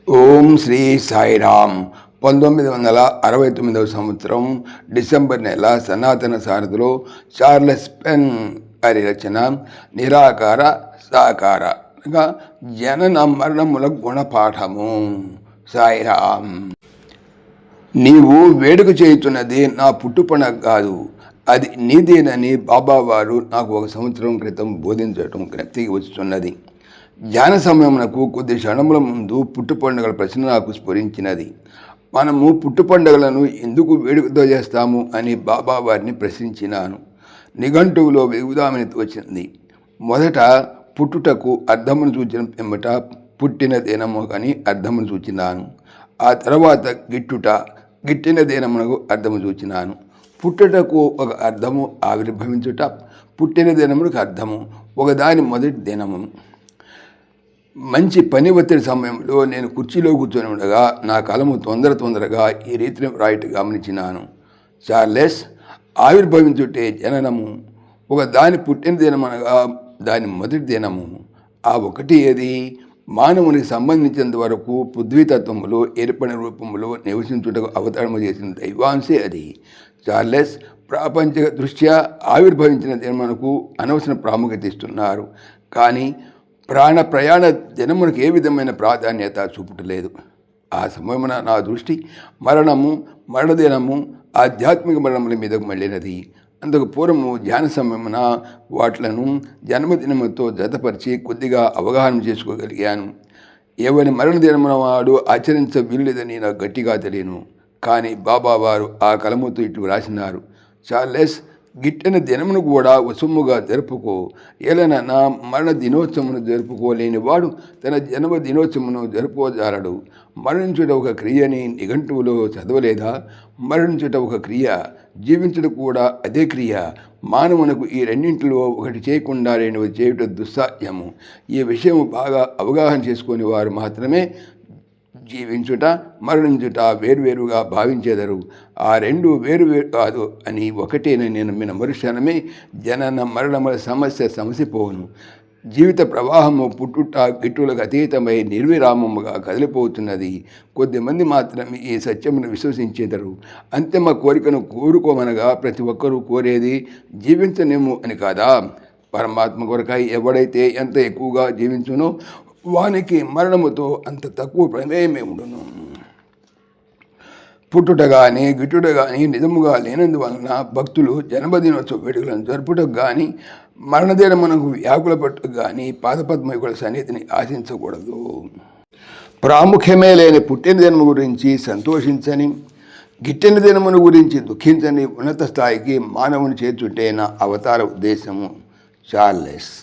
ఓం శ్రీ సాయిరామ్. 1969 సంవత్సరం డిసెంబర్ నెల సనాతన సారథిలో చార్లెస్ పెన్ గారి రచన నిరాకార సాకార జనన మరణముల గుణపాఠము. సాయిరామ్. నీవు వేడుక చేయుతున్నది నా పుట్టుపండుగ కాదు, అది నీదేనని బాబావారు నాకు 1 సంవత్సరం క్రితం బోధించడం జ్ఞప్తికి వస్తున్నది. ధ్యాన సమయమునకు కొద్ది క్షణముల ముందు పుట్టుపండుగల ప్రశ్న నాకు స్ఫురించినది. మనము పుట్టుపండుగలను ఎందుకు వేడుకతో చేస్తాము అని బాబా వారిని ప్రశ్నించినాను. నిఘంటువులో వెలుగుదామని వచ్చింది. మొదట పుట్టుటకు అర్థమును సూచిన పిమ్మట పుట్టిన దినము అని అర్థమును సూచినాను. ఆ తర్వాత గిట్టిన దినమునకు అర్థము సూచినాను. పుట్టుటకు ఒక అర్థము, ఆవిర్భవించుట, పుట్టిన దినమునకు అర్థము, ఒకదాని మొదటి దినము. మంచి పని ఒత్తిడి సమయంలో నేను కుర్చీలో కూర్చొని ఉండగా నా కలము తొందరగా ఈ రీతిని రాయటం గమనించినాను. చార్లెస్, ఆవిర్భవించుటే జననము, ఒక దాని పుట్టిన దినమనగా దాని మొదటి దినము. ఆ ఒకటి ఏది? మానవునికి సంబంధించినంత వరకు పృథ్వీతత్వములో ఏర్పడిన రూపంలో నివసించుటకు అవతరము చేసిన దైవాంశే అది. చార్లెస్, ప్రాపంచిక దృష్ట్యా ఆవిర్భవించిన దినమునకు అనవసర ప్రాముఖ్యత ఇస్తున్నారు, కానీ ప్రయాణ దినమునకు ఏ విధమైన ప్రాధాన్యత చూపుటలేదు. ఆ సమయమున నా దృష్టి మరణదినము, ఆధ్యాత్మిక మరణముల మీదకు మళ్ళినది. అందుకు పూర్వము ధ్యాన సమయమున వాట్లను జన్మదినముతో జతపరిచి కొద్దిగా అవగాహన చేసుకోగలిగాను. ఎవరి మరణదినమున వాడు ఆచరించ వీల్లేదని నాకు గట్టిగా తెలియను, కానీ బాబావారు ఆ కలముతో ఇట్లు రాసినారు. చార్లెస్, గిట్టిన దినమును కూడా వసుముగా జరుపుకో. ఏలనన్నా మరణ దినోత్సవమును జరుపుకోలేని వాడు తన జన్మ దినోత్సవమును జరుపుకోజాలడు. మరణించుట ఒక క్రియని నిఘంటువులో చదవలేదా? మరణించుట ఒక క్రియ, జీవించుట కూడా అదే క్రియ. మానవునకు ఈ రెండింటిలో ఒకటి చేయకుండా రెండవది చేయుట దుస్సాధ్యము. ఈ విషయం బాగా అవగాహన చేసుకుని వారు మాత్రమే జీవించుట, మరణించుట వేరువేరుగా భావించేదరు. ఆ రెండు వేరువేరు కాదు అని ఒకటేనని నేను నమ్మిన మరుక్షణమే జనన మరణముల సమసిపోవును. జీవిత ప్రవాహము పుట్టుట గిట్టులకు అతీతమై నిర్విరామముగా కదిలిపోతున్నది. కొద్దిమంది మాత్రమే ఈ సత్యమును విశ్వసించేదరు. అంతిమ కోరికను కోరుకోమనగా ప్రతి ఒక్కరూ కోరేది జీవించనేము అని కాదా? పరమాత్మ కొరకై ఎవడైతే ఎంత ఎక్కువగా జీవించునో వానికి మరణముతో అంత తక్కువ ప్రమేయమే ఉండును. పుట్టుట కానీ గిట్టుట కానీ నిజముగా లేనందువలన భక్తులు జన్మదినోత్సవ వేడుకలను జరుపుటకు కానీ మరణదినమునకు వ్యాకుల పట్టుకు కానీ పాదపద్మయుల సన్నిధిని ఆశించకూడదు. ప్రాముఖ్యమే లేని పుట్టిన దినము గురించి సంతోషించని, గిట్టిన దినమును గురించి దుఃఖించని ఉన్నత స్థాయికి మానవుని చేర్చుంటే నా అవతార ఉద్దేశము. చార్లెస్,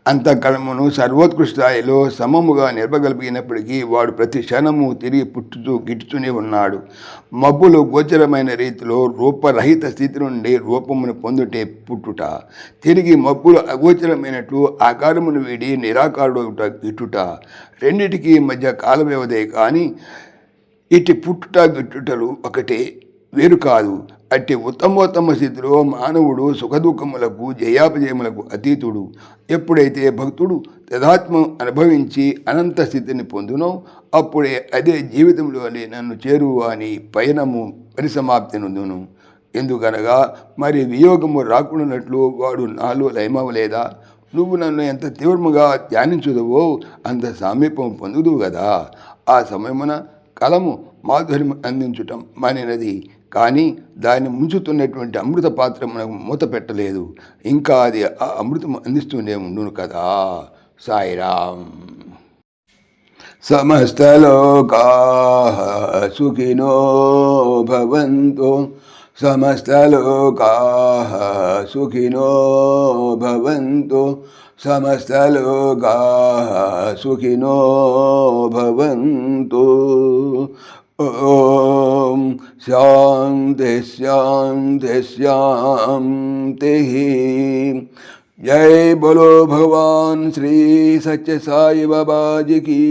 అంతఃకరణమును సర్వోత్కృష్టాయిలో సమముగా నిలపగలిగినప్పటికీ వాడు ప్రతి క్షణము తిరిగి పుట్టుతూ గిట్టుతూనే ఉన్నాడు. మబ్బులు గోచరమైన రీతిలో రూపరహిత స్థితి నుండి రూపమును పొందుటే పుట్టుట, తిరిగి మబ్బులు అగోచరమైనట్లు ఆకారమును వీడి నిరాకారుడు గిట్టుట. రెండిటికి మధ్య కాల వ్యవధే కానీ ఇటు పుట్టుట గిట్టుటలు ఒకటే, వేరు కాదు. అట్టి ఉత్తమోత్తమ స్థితిలో మానవుడు సుఖదుఖములకు జయాపజయములకు అతీతుడు. ఎప్పుడైతే భక్తుడు తదాత్మ అనుభవించి అనంత స్థితిని పొందునో అప్పుడే అదే జీవితంలోనే నన్ను చేరువు అని పయనము పరిసమాప్తి నొందును. ఎందుకనగా మరి వియోగము రాకుండానట్లు వాడు నాలో లయమవలేదా? నువ్వు నన్ను ఎంత తీవ్రముగా ధ్యానించుదవో అంత సమీపం పొందుదువు కదా. ఆ సమయమున కలము మాధుర్యం అందించటం మానినది, కానీ దాన్ని ముంచుతున్నటువంటి అమృత పాత్ర మనకు మూత పెట్టలేదు. ఇంకా అది ఆ అమృతం అందిస్తూనే ఉండును కదా. సాయిరామ్. సమస్తలోకాః సుఖినో భవంతు, సమస్తలోకాః సుఖినో భవంతు, సమస్తలోకాః సుఖినో భవంతు. ఓం శాంతి శాంతి శాంతి. జై బోలో భగవాన్ శ్రీ సత్య సాయి బాబాజీకి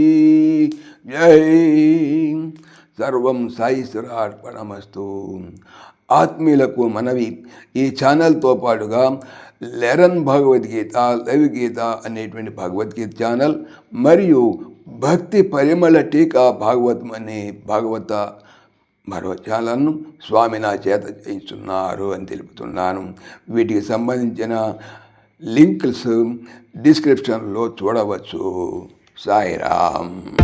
జై. సర్వం సాయిశ్వరార్పణమస్తు. ఆత్మీయులకు మనవి, ఈ ఛానల్తో పాటుగా లెరన్ భగవద్గీత, లైవ్ గీత అనేటువంటి భగవద్గీత ఛానల్ మరియు భక్తి పరిమళ టీకా భాగవతం అనే భాగవత మరో ఛానల్ను స్వామి నా చేత చేయిస్తున్నారు అని తెలుపుతున్నాను. వీటికి సంబంధించిన లింక్స్ డిస్క్రిప్షన్లో చూడవచ్చు. సాయిరామ్.